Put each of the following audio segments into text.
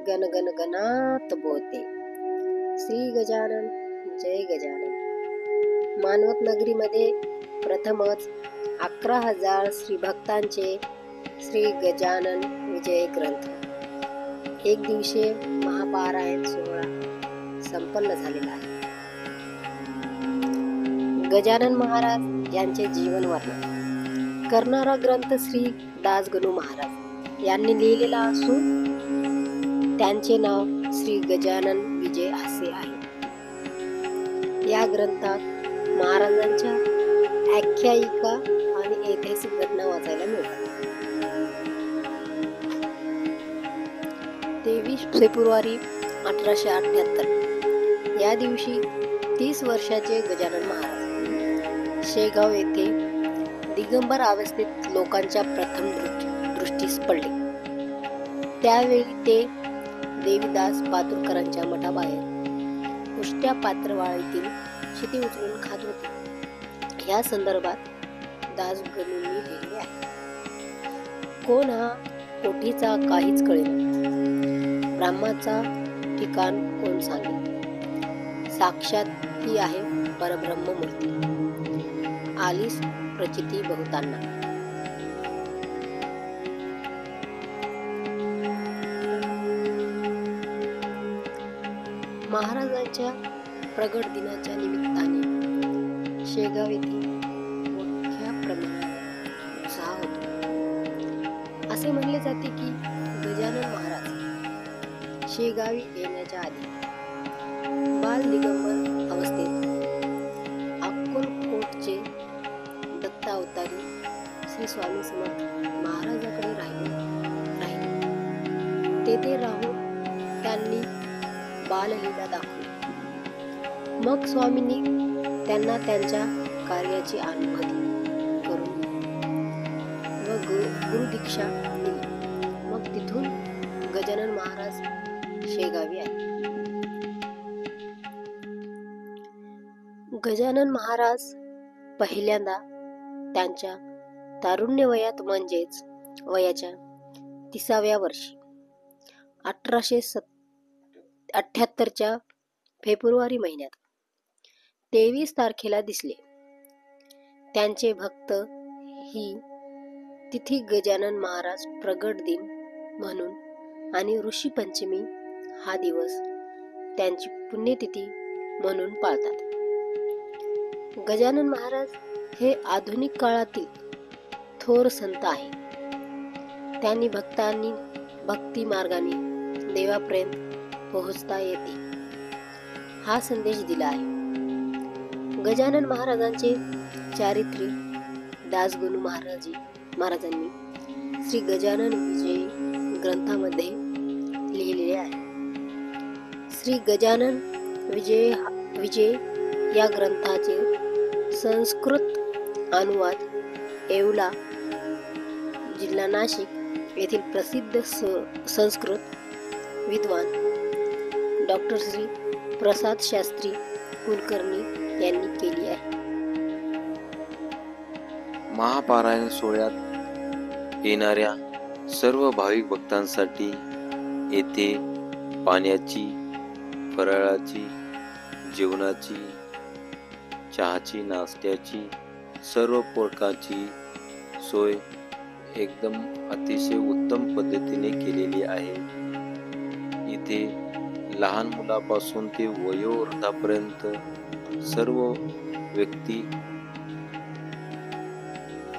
गण गण गणात बोलते. श्री गजानन जय गजानन. मानवत नगरीमध्ये प्रथमच 11,000 श्रीभक्तांचे श्री गजानन विजय ग्रंथ एक दिवसीय महापारायण सोहळा संपन्न झालेला आहे. गजानन महाराज यांचे जीवन वर्णन करणारा ग्रंथ श्री दासगणू महाराज यांनी लिहिलेला असून त्यांचे नाव श्री गजानन विजय असे आहे. या ग्रंथात महाराजांच्या आख्यायिका आणि ऐतिहासिक घटना वाचायला मिळतात. 23 फेब्रुवारी 1878 या दिवशी 30 वर्षाचे गजानन महाराज शेगाव येथे दिगंबर अवस्थेत लोकांच्या प्रथम दृष्टीस पडले. त्यावेळी ते देवीदास पातुरकरांच्या मठाबाहेर उष्ट्या पात्रवाळीतील शेती उचलून खात होते. या संदर्भात दासगणूंनी लिहिले आहे. कोण हा कोठीचा काहीच कळेना, ब्रह्माचा ठिकाण कोण सांगेल, साक्षात ती आहे परब्रह्ममूर्ती, आलीस प्रचिती बहुतांना. महाराजांच्या प्रगट दिनाच्या निमित्ताने शेगाव येथे मोठ्या प्रमाणात उत्साह होतो. असे म्हणले जाते की गजानन महाराज शेगावी येण्याच्या आधी बाल दिगंबर अवस्थेत अक्कलकोटचे दत्तावतारी श्री स्वामी समर्थ महाराजाकडे राहिले. तेथे राहून त्यांनी बाललीला दाखवली. मग स्वामींनी त्यांना त्यांच्या कार्याची अनुभूती करून व गुरु दीक्षा दिली. मग तिथून गजानन महाराज शेगावी आले. गजानन महाराज पहिल्यांदा त्यांच्या तारुण्य वयात म्हणजेच वयाच्या 30व्या वर्षी 1878च्या फेब्रुवारी महिन्यात 23 तारखेला दिसले. त्यांचे भक्त ही तिथी गजानन महाराज प्रगट दिन म्हणून आणि ऋषी पंचमी हा दिवस त्यांची पुण्यतिथी म्हणून पाळतात. गजानन महाराज हे आधुनिक काळातील थोर संत आहे. त्यांनी भक्तांनी भक्ती मार्गाने देवापर्यंत पोहोचता येते हा संदेश दिला आहे. गजानन महाराजांचे चारित्र्य दासगणू महाराजांनी श्री गजानन विजय ग्रंथामध्ये लिहिलेले आहे. श्री गजानन विजय या ग्रंथाचे संस्कृत अनुवाद येवला जिल्हा नाशिक येथील प्रसिद्ध संस्कृत विद्वान डॉक्टर श्री प्रसाद शास्त्री कुलकर्णी यांनी केली आहे. महापारायण सोहळ्यात येणाऱ्या सर्व भाविक भक्तांसाठी येथे पाण्याची, फराळाची, जेवणाची, चहाची, नाश्त्याची, सर्व प्रकारची सोय एकदम अतिशय उत्तम पद्धतीने केलेली आहे. इथे लहान मुलापासून ते वयोवृद्धापर्यंत सर्व व्यक्ती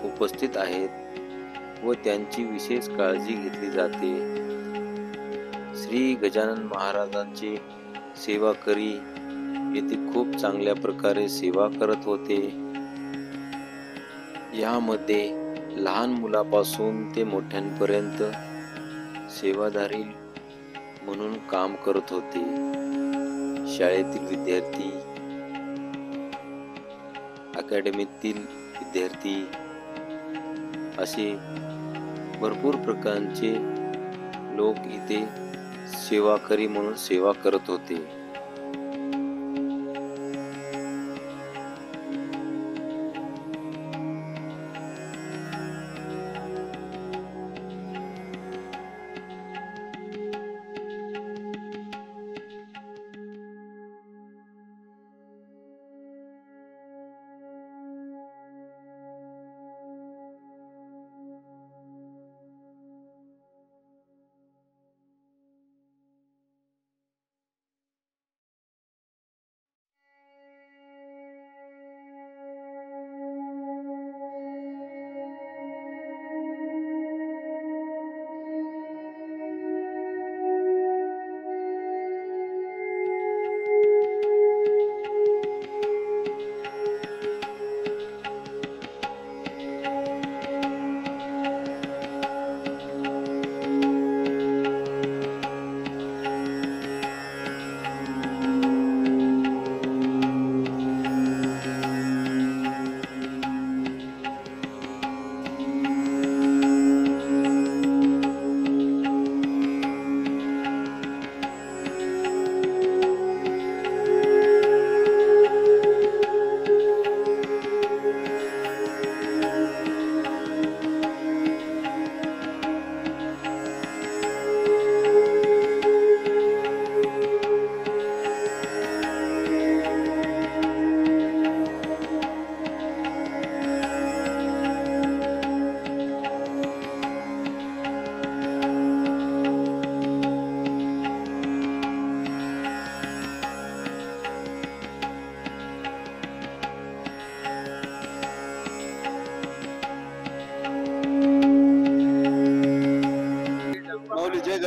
उपस्थित आहेत व त्यांची विशेष काळजी घेतली जाते. श्री गजानन महाराजांचे सेवाकरी येथे खूप चांगल्या प्रकारे सेवा करत होते. यामध्ये लहान मुलापासून ते मोठ्यांपर्यंत सेवाधारी म्हणून काम करत होते. शाळेतील विद्यार्थी, अकॅडमीतील विद्यार्थी असे भरपूर प्रकारचे लोक इथे सेवाकरी म्हणून सेवा करत होते.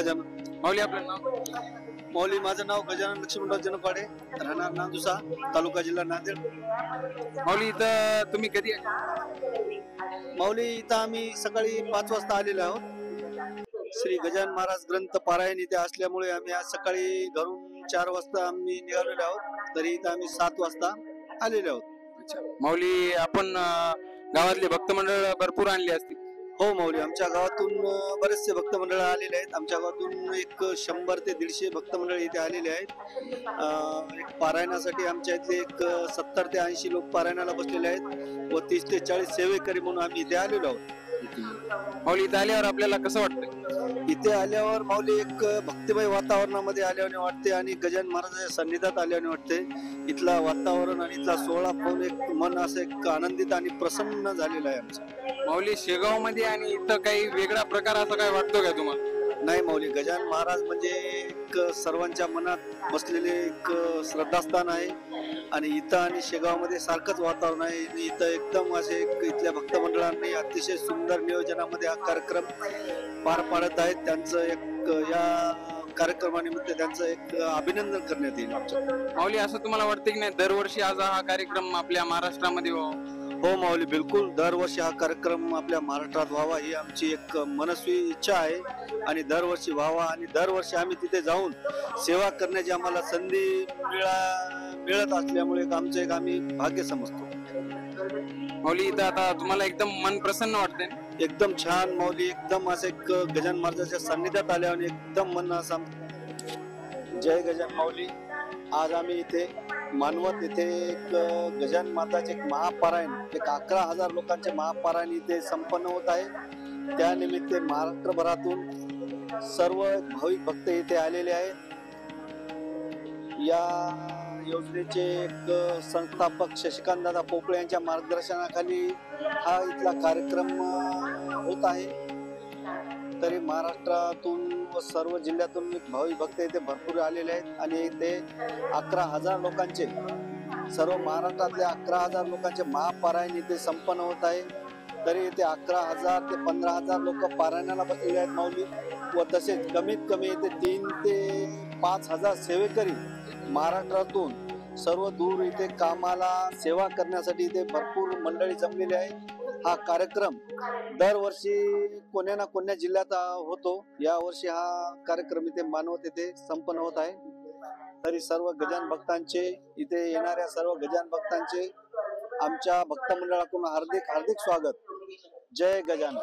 गजानन. माऊली आपलं नाव? माऊली माझं नाव गजानन लक्ष्मणराव जनपाडे, राहणार नांदुसा, तालुका जिल्हा नांदेड. माऊली इथं तुम्ही कधी आले? माऊली इथं आम्ही सकाळी 5 वाजता आलेलो आहोत. श्री गजानन महाराज ग्रंथ पारायण इथे असल्यामुळे आम्ही आज सकाळी घरून 4 वाजता आम्ही निघालेलो आहोत. तरी इथं आम्ही 7 वाजता आलेलो आहोत. माऊली आपण गावातले भक्त मंडळ भरपूर आणले असतील. हो माऊली, आमच्या गावातून बरेचसे भक्त मंडळ आलेले आहेत. आमच्या गावातून एक 100 ते 150 भक्त मंडळ इथे आलेले आहेत. एक पारायणासाठी आमच्या इथले एक 70 ते 80 लोक पारायणाला बसलेले आहेत व 30 ते 40 सेवेकरी म्हणून आम्ही इथे आलेलो आहोत. माऊली इथं आल्यावर आपल्याला कसं वाटतं? इथे आल्यावर माऊली एक भक्तिमय वातावरणामध्ये आल्याने वाटते आणि गजानन महाराजांच्या सन्निधात आल्याने वाटते. इथला वातावरण आणि इथला सोहळा पाहून एक मन असं एक आनंदित आणि प्रसन्न झालेलं आहे आमचं. माऊली शेगाव मध्ये आणि इथं काही वेगळा प्रकार असा काय वाटतो का तुम्हाला? नाही माऊली, गजानन महाराज म्हणजे एक सर्वांच्या मनात बसलेले एक श्रद्धास्थान आहे आणि इथं आणि शेगावमध्ये सारखंच वातावरण आहे. इथं एकदम असे इथल्या भक्त मंडळांनी अतिशय सुंदर नियोजनामध्ये हा कार्यक्रम पार पाडत आहेत. त्यांचं एक या कार्यक्रमानिमित्त त्यांचं एक अभिनंदन करण्यात येईल. माऊली असं तुम्हाला वाटतं की नाही दरवर्षी आज हा कार्यक्रम आपल्या महाराष्ट्रामध्ये व्हावा? हो माऊली, बिलकुल दरवर्षी हा कार्यक्रम आपल्या महाराष्ट्रात व्हावा ही आमची एक मनस्वी इच्छा आहे आणि दरवर्षी व्हावा आणि दरवर्षी आम्ही तिथे जाऊन सेवा करण्याची आम्हाला संधी मिळत असल्यामुळे आमचं एक आम्ही भाग्य समजतो. माऊली इथं आता तुम्हाला एकदम मन प्रसन्न वाटतंय? एकदम छान माऊली, एकदम असं एक गजानन महाराजांच्या सान्निध्यात आल्यावर एकदम मन असं. जय गजानन माऊली. आज आम्ही इथे मानवत इथे एक गजानन महाराजांचे एक महापारायण, एक 11,000 लोकांचे महापारायण इथे संपन्न होत आहे. त्यानिमित्त महाराष्ट्रभरातून सर्व भाविक भक्त इथे आलेले आहेत. या योजनेचे एक संस्थापक शशिकांत दादा पोपळे यांच्या मार्गदर्शनाखाली हा इथला कार्यक्रम होत आहे. तरी महाराष्ट्रातून व सर्व जिल्ह्यातून भाविक भक्त इथे भरपूर आलेले आहेत आणि इथे 11,000 लोकांचे, सर्व महाराष्ट्रातले 11,000 लोकांचे महापारायण इथे संपन्न होत आहे. तरी इथे 11,000 ते 15,000 लोक पारायणाला बसलेले आहेत माऊली व तसेच कमीत कमी इथे 3 ते 5,000 सेवेकरी महाराष्ट्रातून सर्व दूर इथे कामाला सेवा करण्यासाठी इथे भरपूर मंडळी जमलेली आहे. हा कार्यक्रम दरवर्षी कोण्या ना कोण्या जिल्ह्यात होतो. या वर्षी हा कार्यक्रम इथे मानवत येथे संपन्न होत आहे. तरी सर्व गजानन भक्तांचे, इथे येणाऱ्या सर्व गजानन भक्तांचे आमच्या भक्त मंडळाकडून हार्दिक हार्दिक स्वागत. जय गजानन.